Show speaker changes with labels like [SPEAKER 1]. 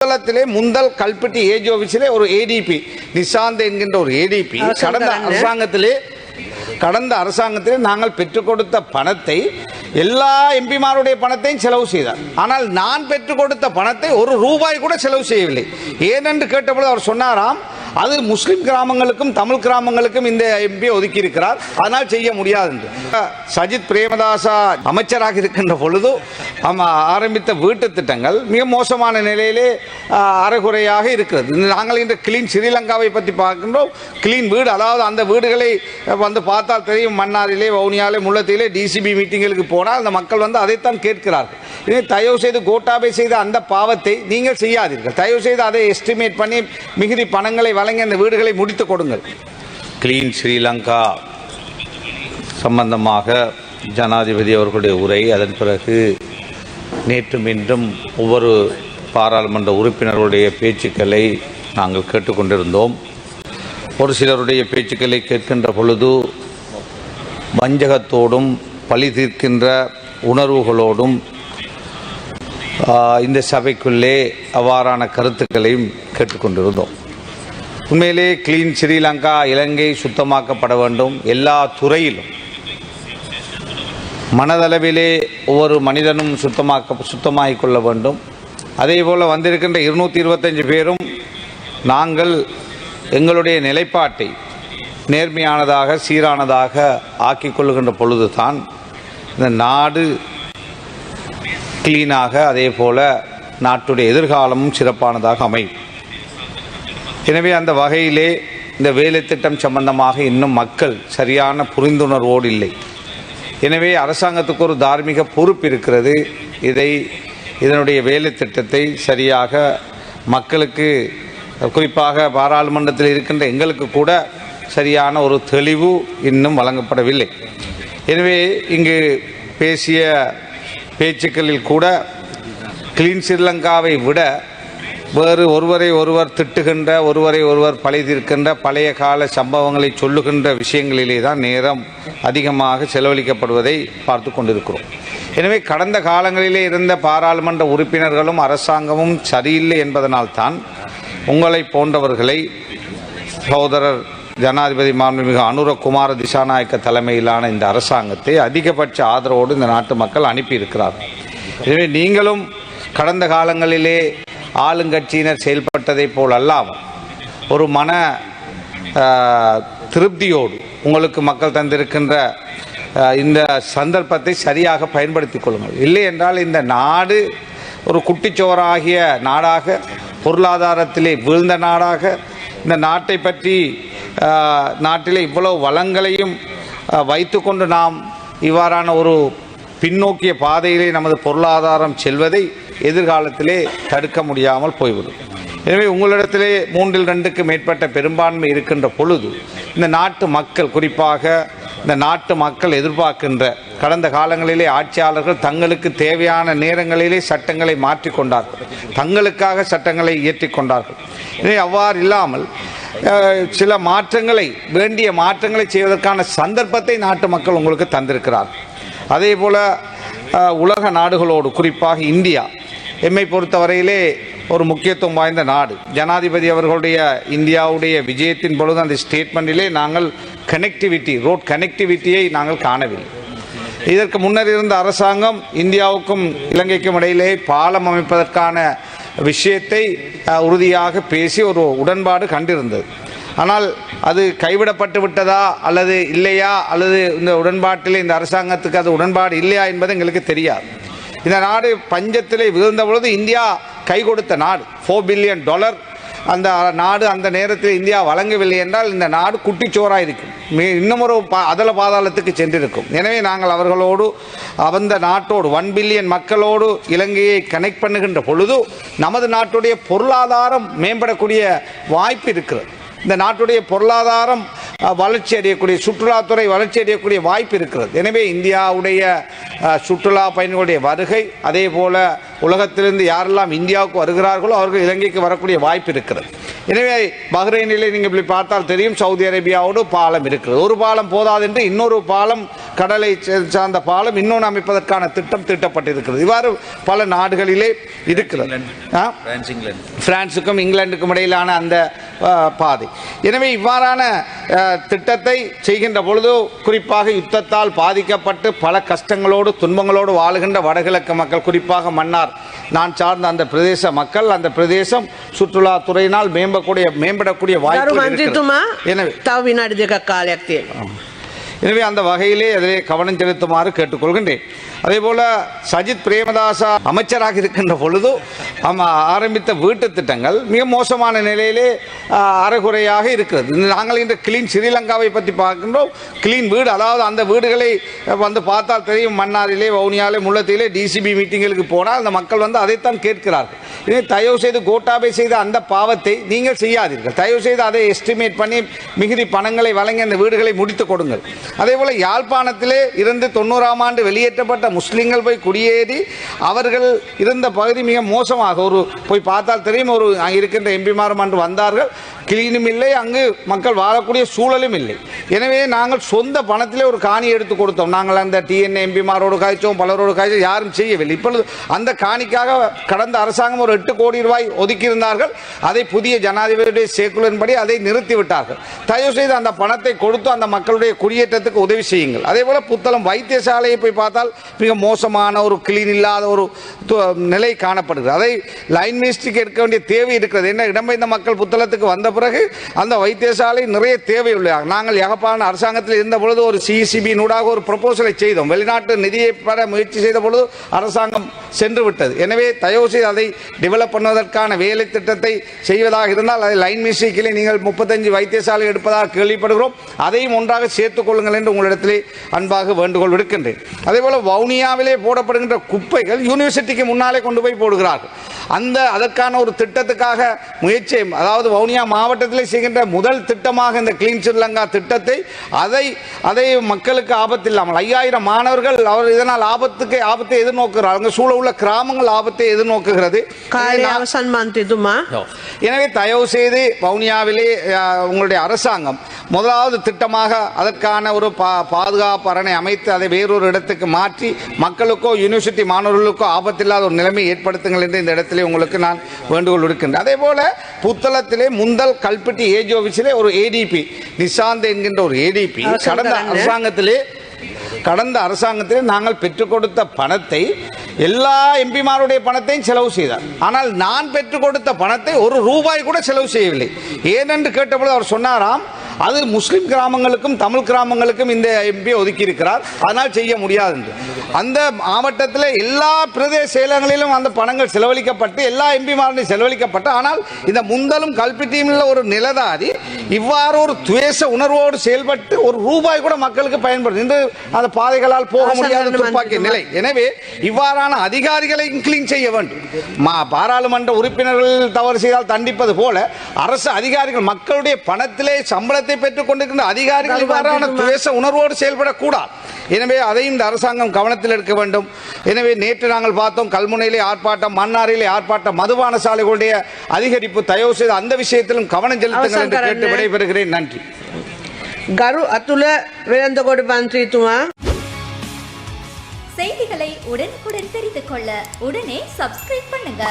[SPEAKER 1] முதலத்திலே Munthal Kalpatti age ஆபீஸிலே ஒரு ATP Nishanth என்கின்ற ஒரு ஏடிபி கடந்த அரசாங்கத்திலே நாங்கள் பெற்றுக் கொடுத்த பணத்தை எல்லா எம்பிமாருடைய பணத்தையும் செலவு செய்தார். ஆனால் நான் பெற்றுக் கொடுத்த பணத்தை ஒரு ரூபாய் கூட செலவு செய்யவில்லை. ஏனென்று கேட்டபோது அவர் சொன்னாராம், அது முஸ்லிம் கிராமங்களுக்கும் தமிழ் கிராமங்களுக்கும் இந்த எம்பி ஒதுக்கி இருக்கிறார், அதனால் செய்ய முடியாது என்று. சஜித் பிரேமதாசா அமைச்சராக இருக்கின்ற பொழுது ஆரம்பித்த வீட்டு திட்டங்கள் மிக மோசமான நிலையிலே அரைகுறையாக இருக்கிறது. நாங்கள் இன்று கிளீன் ஸ்ரீலங்காவை பற்றி பார்க்கின்றோம். கிளீன் வீடு, அதாவது அந்த வீடுகளை வந்து பார்த்தால் தெரியும், மன்னாரிலே, வவுனியாலே, முல்லைத்தீவிலே டிசிபி மீட்டிங்களுக்கு போனால் அந்த மக்கள் வந்து அதைத்தான் கேட்கிறார்கள். இதை தயவு செய்து கோட்டாபே செய்த அந்த பாவத்தை நீங்கள் செய்யாதீர்கள். தயவு செய்து அதை எஸ்டிமேட் பண்ணி மிகுதி பணங்களை வழங்கி அந்த வீடுகளை முடித்துக் கொடுங்கள். கிளீன் ஸ்ரீலங்கா சம்பந்தமாக ஜனாதிபதி அவர்களுடைய உரை, அதன் பிறகு நேற்றும் இன்றும் ஒவ்வொரு பாராளுமன்ற உறுப்பினர்களுடைய பேச்சுக்களை நாங்கள் கேட்டுக்கொண்டிருந்தோம். ஒரு சிலருடைய பேச்சுக்களை கேட்கின்ற பொழுது வஞ்சகத்தோடும் பழி தீர்க்கின்ற உணர்வுகளோடும் இந்த சபைக்குள்ளே அவ்வாறான கருத்துக்களையும் கேட்டுக்கொண்டிருந்தோம். உண்மையிலே கிளீன் ஸ்ரீலங்கா, இலங்கை சுத்தமாக்கப்பட வேண்டும். எல்லா துறையிலும் மனதளவிலே ஒவ்வொரு மனிதனும் சுத்தமாகிக் கொள்ள வேண்டும். அதே போல் வந்திருக்கின்ற 225 பேரும் நாங்கள் எங்களுடைய நிலைப்பாட்டை நேர்மையானதாக சீரானதாக ஆக்கிக் கொள்ளுகின்ற பொழுதுதான் இந்த நாடு கிளீனாக, அதே போல நாட்டுடைய எதிர்காலமும் சிறப்பானதாக அமையும். எனவே அந்த வகையிலே இந்த வேலை திட்டம் சம்பந்தமாக இன்னும் மக்கள் சரியான புரிந்துணர்வோடு இல்லை. எனவே அரசாங்கத்துக்கு ஒரு தார்மீக பொறுப்பு இருக்கிறது. இதனுடைய வேலை திட்டத்தை சரியாக மக்களுக்கு, குறிப்பாக பாராளுமன்றத்தில் இருக்கின்ற எங்களுக்கு கூட சரியான ஒரு தெளிவு இன்னும் வழங்கப்படவில்லை. எனவே இங்கு பேசிய பேச்சுக்களில் கூட கிளீன் ஸ்ரீலங்காவை விட வேறு ஒருவர் திட்டுகின்ற, ஒருவர் பழி தீர்க்கின்ற பழைய கால சம்பவங்களை சொல்லுகின்ற விஷயங்களிலே தான் நேரம் அதிகமாக செலவழிக்கப்படுவதை பார்த்து கொண்டிருக்கிறோம். எனவே கடந்த காலங்களிலே இருந்த பாராளுமன்ற உறுப்பினர்களும் அரசாங்கமும் சரியில்லை என்பதனால்தான் உங்களை போன்றவர்களை சகோதரர் ஜனாதிபதி மாண்புமிகு அனுரகுமார திசாநாயக்க தலைமையிலான இந்த அரசாங்கத்தை அதிகபட்ச ஆதரவோடு இந்த நாட்டு மக்கள் அனுப்பியிருக்கிறார்கள். எனவே நீங்களும் கடந்த காலங்களிலே ஆளுங்கட்சியினர் செயல்பட்டதை போல் அல்லாமல் ஒரு மன திருப்தியோடு உங்களுக்கு மக்கள் தந்திருக்கின்ற இந்த சந்தர்ப்பத்தை சரியாக பயன்படுத்திக் கொள்ளுங்கள். இல்லை என்றால் இந்த நாடு ஒரு குட்டிச்சோறாகிய நாடாக, பொருளாதாரத்திலே வீழ்ந்த நாடாக, இந்த நாட்டை பற்றி நாட்டிலே இவ்வளவு வளங்களையும் வைத்துக்கொண்டு நாம் இவ்வாறான ஒரு பின்னோக்கிய பாதையிலே நமது பொருளாதாரம் செல்வதை எதிர்காலத்திலே தடுக்க முடியாமல் போய்விடும். எனவே உங்களிடத்திலே 3/2 மேற்பட்ட பெரும்பான்மை இருக்கின்ற பொழுது இந்த நாட்டு மக்கள், குறிப்பாக இந்த நாட்டு மக்கள் எதிர்பார்க்கின்ற, கடந்த காலங்களிலே ஆட்சியாளர்கள் தங்களுக்கு தேவையான நேரங்களிலே சட்டங்களை மாற்றிக்கொண்டார்கள், தங்களுக்காக சட்டங்களை இயற்றிக்கொண்டார்கள். எனவே அவ்வாறு இல்லாமல் சில மாற்றங்களை, வேண்டிய மாற்றங்களை செய்வதற்கான சந்தர்ப்பத்தை நாட்டு மக்கள் உங்களுக்கு தந்திருக்கிறார். அதே போல உலக நாடுகளோடு, குறிப்பாக இந்தியா எம்மை பொறுத்தவரையிலே ஒரு முக்கியத்துவம் வாய்ந்த நாடு. ஜனாதிபதி அவர்களுடைய இந்தியாவுடைய விஜயத்தின் பொழுது அந்த ஸ்டேட்மெண்டிலே நாங்கள் கனெக்டிவிட்டி, ரோட் கனெக்டிவிட்டியை நாங்கள் காணவில்லை. இதற்கு முன்னர் இருந்த அரசாங்கம் இந்தியாவுக்கும் இலங்கைக்கும் இடையிலே பாலம் அமைப்பதற்கான விஷயத்தை உறுதியாக பேசி ஒரு உடன்பாடு கண்டிருந்தது. ஆனால் அது கைவிடப்பட்டு விட்டதா அல்லது இல்லையா, அல்லது இந்த உடன்பாட்டில் இந்த அரசாங்கத்துக்கு அது உடன்பாடு இல்லையா என்பது எங்களுக்கு தெரியாது. இந்த நாடு பஞ்சத்திலே விழுந்த பொழுது இந்தியா கை கொடுத்த நாடு. $4 பில்லியன் அந்த நாடு அந்த நேரத்தில் இந்தியா வழங்கவில்லை என்றால் இந்த நாடு குட்டிச்சோராக இருக்கும், இன்னும் ஒரு அதல பாதாளத்துக்கு சென்றிருக்கும். எனவே நாங்கள் அவர்களோடு, அந்த நாட்டோடு, 1 பில்லியன் மக்களோடு இலங்கையை கனெக்ட் பண்ணுகின்ற பொழுது நமது நாட்டுடைய பொருளாதாரம் மேம்படக்கூடிய வாய்ப்பு இருக்கிறது. இந்த நாட்டுடைய பொருளாதாரம் வளர்ச்சி அடையக்கூடிய, சுற்றுலாத்துறை வளர்ச்சி அடையக்கூடிய வாய்ப்பு இருக்கிறது. எனவே இந்தியாவுடைய சுற்றுலா பயணிகளுடைய வருகை, அதே போல உலகத்திலிருந்து யாரெல்லாம் இந்தியாவுக்கு வருகிறார்களோ அவர்கள் இலங்கைக்கு வரக்கூடிய வாய்ப்பு இருக்கிறது. எனவே பஹ்ரைனிலே நீங்கள் இப்படி பார்த்தால் தெரியும், சவுதி அரேபியாவோடு பாலம் இருக்கிறது. ஒரு பாலம் போதாது என்று இன்னொரு பாலம், கடலை சார்ந்த பாலம் இன்னொன்று அமைப்பதற்கான திட்டம் தீட்டப்பட்டிருக்கிறது. இவ்வாறு பல நாடுகளிலே இருக்கிறது. பிரான்சுக்கும் இங்கிலாந்துக்கும் இடையிலான அந்த பாதை. எனவே இவ்வாறான திட்டத்தை செய்கின்ற பொழுது குறிப்பாக யுத்தத்தால் பாதிக்கப்பட்டு பல கஷ்டங்களோடு துன்பங்களோடு வாழுகின்ற வடகிழக்கு மக்கள், குறிப்பாக மன்னார் நான் சார்ந்த அந்த பிரதேச மக்கள், அந்த பிரதேசம் சுற்றுலா துறையினால் மேம்படக்கூடிய வாய்ப்பு. எனவே அந்த வகையிலே அதிலே கவனம் செலுத்துமாறு கேட்டுக்கொள்கின்றேன். அதே போல சஜித் பிரேமதாசா அமைச்சராக இருக்கின்ற பொழுது ஆரம்பித்த வீட்டு திட்டங்கள் மிக மோசமான நிலையிலே அறகுறையாக இருக்கிறது. நாங்கள் இன்று கிளீன் ஸ்ரீலங்காவை பற்றி பார்க்கின்றோம். கிளீன் வீடு, அதாவது அந்த வீடுகளை வந்து பார்த்தால் தெரியும், மன்னாரிலே, வவுனியாலே, முல்லைத்தீவிலே டிசிபி மீட்டிங்களுக்கு போனால் அந்த மக்கள் வந்து அதைத்தான் கேட்கிறார்கள். இதை தயவு செய்து கோட்டாபே செய்த அந்த பாவத்தை நீங்கள் செய்யாதீர்கள். தயவு செய்து அதை எஸ்டிமேட் பண்ணி மிகுதி பணங்களை வழங்கி அந்த வீடுகளை முடித்துக் கொடுங்கள். அதே போல யாழ்ப்பாணத்திலே இருந்து 90ஆம் ஆண்டு வெளியேற்றப்பட்ட முஸ்லிம்கள் போய் குடியேறி அவர்கள் இருந்த பகுதி மிக மோசமாக, போய் பார்த்தால் தெரியும், இருக்கின்ற எம்பிமாரும் அன்று வந்தார்கள், கிளீனும் இல்லை, அங்கு மக்கள் வாழக்கூடிய சூழலும் இல்லை. எனவே நாங்கள் சொந்த பணத்திலே ஒரு காணி எடுத்து கொடுத்தோம். நாங்கள் அந்த டிஎன்ஏ எம்பிமாரோடு காய்ச்சோம், பலரோடு காய்ச்சோம், யாரும் செய்யவில்லை. இப்பொழுது அந்த காணிக்காக கடந்த அரசாங்கம் ஒரு 8 கோடி ரூபாய் ஒதுக்கியிருந்தார்கள். அதை புதிய ஜனாதிபதியுடைய சேக்குலின்படி அதை நிறுத்திவிட்டார்கள். தயவு செய்து அந்த பணத்தை கொடுத்து அந்த மக்களுடைய குடியேற்றத்துக்கு உதவி செய்யுங்கள். அதே போல புத்தளம் வைத்தியசாலையை போய் பார்த்தால் மிக மோசமான ஒரு கிளீன் இல்லாத ஒரு நிலை காணப்படுகிறது. அதை லைன் மினிஸ்ட்ரிக்கு எடுக்க வேண்டிய தேவை இருக்கிறது. என்ன, இடம்பெயர்ந்த மக்கள் புத்தளத்துக்கு வந்த பிறகு அந்த வைத்தியசாலை நிறைய தேவை உள்ளது. நாங்கள் யாழ்ப்பாண அரசாங்கத்தில் இருந்த பொழுது ஒரு சிசிபி நூடாக ஒரு ப்ரொபோசலை செய்தோம். வெளிநாட்டு நிதியை பெற முயற்சி செய்த பொழுது அரசாங்கம் சென்று விட்டது. எனவே தயவு செய்து அதை டெவலப் பண்ணுவதற்கான வேலை திட்டத்தை செய்வதாக இருந்தால் அதை லைன் மினிஸ்ட்ரிக்கிலே நீங்கள் 35 வைத்தியசாலை எடுப்பதாக கேள்விப்படுகிறோம். அதையும் ஒன்றாக சேர்த்துக் கொள்ளுங்கள் என்று உங்களிடத்திலே அன்பாக வேண்டுகோள் விடுக்கின்றேன். அதே போல வவுனியாவிலே போடப்படுகின்ற குப்பைகள் யூனிவர்சிட்டிக்கு முன்னாலே கொண்டு போய் போடுகிறார்கள். அதற்கான ஒரு திட்டத்துக்காக முயற்சி, அதாவது வவுனியா மாவட்டத்திலே செய்கின்ற முதல் திட்டமாக இந்த கிளீன் ஸ்ரீலங்கா திட்டத்தை அதை மக்களுக்கு ஆபத்து இல்லாமல் 5000 மாணவர்கள் அவர் இதனால் ஆபத்தை எதிர்நோக்குகிறார்கள். சூழ உள்ள கிராமங்கள் ஆபத்தை எதிர்நோக்குகிறது. எனவே தயவு செய்து வவுனியாவிலே உங்களுடைய அரசாங்கம் முதலாவது திட்டமாக அதற்கான ஒரு பாதுகாப்பு அரணை அமைத்து அதை வேறொரு இடத்துக்கு மாற்றி மக்களுக்கோ யூனிவர்சிட்டி மாணவர்களுக்கோ ஆபத்தில்லாத ஒரு நிலைமை ஏற்படுத்துங்கள் என்று இந்த இடத்திலே உங்களுக்கு நான் வேண்டுகோள் விடுக்கின்றேன். அதே போல புத்தளத்திலே முந்தல் கல்பட்டி ஏஜி ஆபீஸிலே ஒரு ஏடிபி நிசாந்த் என்கின்ற ஒரு ஏடிபி கடந்த அரசாங்கத்திலே நாங்கள் பெற்றுக் கொடுத்த பணத்தை, எல்லா எம்பிமாருடைய பணத்தையும் செலவு செய்தார். ஆனால் நான் பெற்றுக் கொடுத்த பணத்தை ஒரு ரூபாய் கூட செலவு செய்யவில்லை. ஏனென்று கேட்டபோது அவர் சொன்னாராம், அது முஸ்லிம் கிராமங்களுக்கும் தமிழ் கிராமங்களுக்கும் இந்த எம்பி ஒதுக்கி இருக்கிறார், அதனால் செய்ய முடியாது என்று. அந்த மாவட்டத்தில் எல்லா பிரதேச செயலகங்களிலும் அந்த பணங்கள் செலவழிக்கப்பட்டு எல்லா எம்பிமாரையும் செலவழிக்கப்பட்டு, ஆனால் இந்த முந்தலும் கல்பிட்டியும் ஒரு நிலதாரி இவ்வாறு ஒரு துவேஷ உணர்வோடு செயல்பட்டு ஒரு ரூபாய் கூட மக்களுக்கு பயன்படுது என்று அந்த பாதைகளால் போக முடியாத துப்பாக்கிய நிலை. எனவே இவ்வாறான அதிகாரிகளை கிளீன் செய்ய வேண்டும். பாராளுமன்ற உறுப்பினர்கள் தவறு செய்தால் தண்டிப்பது போல அரசு அதிகாரிகள் மக்களுடைய பணத்திலே சம்பளத்தை பெற்றுக் கொண்டிருக்கின்ற அதிகாரிகள் இவ்வாறான துவேஷ உணர்வோடு செயல்படக்கூடாது. எனவே அதையும் இந்த அரசாங்கம் கவனத்தில் எடுக்க வேண்டும். எனவே நேற்று நாங்கள் பார்த்தோம், கல்முனையிலே ஆர்ப்பாட்டம், மன்னாரிலே ஆர்ப்பாட்டம், மதுபான சாலைகளுடைய அதிகரிப்பு. தயவு செய்து அந்த விஷயத்திலும் கவனம் செலுத்துங்கள் என்று கேட்டு விடைபெறுகிறேன். நன்றி.
[SPEAKER 2] கரு அத்துல வேந்தகோடு மந்திரித்துவா.
[SPEAKER 3] செய்திகளை உடனுக்குடன் தெரிந்து கொள்ள உடனே சப்ஸ்கிரைப் பண்ணுங்க.